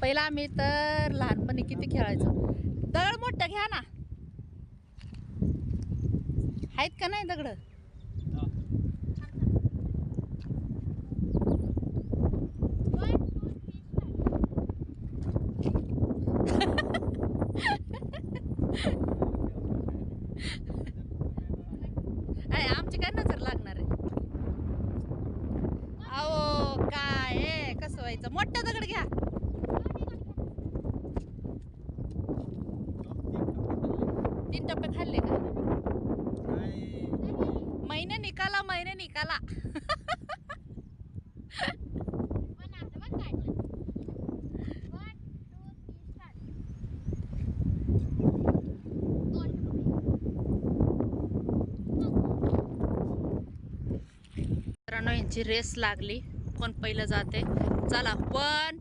पहिला आम्ही तर लहानपणी किती खेळायचो. दगड मोठं घ्या ना, आहेत का नाही दगड? आमची काय नजर लागणार आहे? अहो काय कसं व्हायचं? मोठा दगड घ्या. तीन टप्पे खाल्ले का? महिने निकाला, महिने निकाला. मित्रांनो यांची रेस लागली, कोण पहिलं जाते. चला 1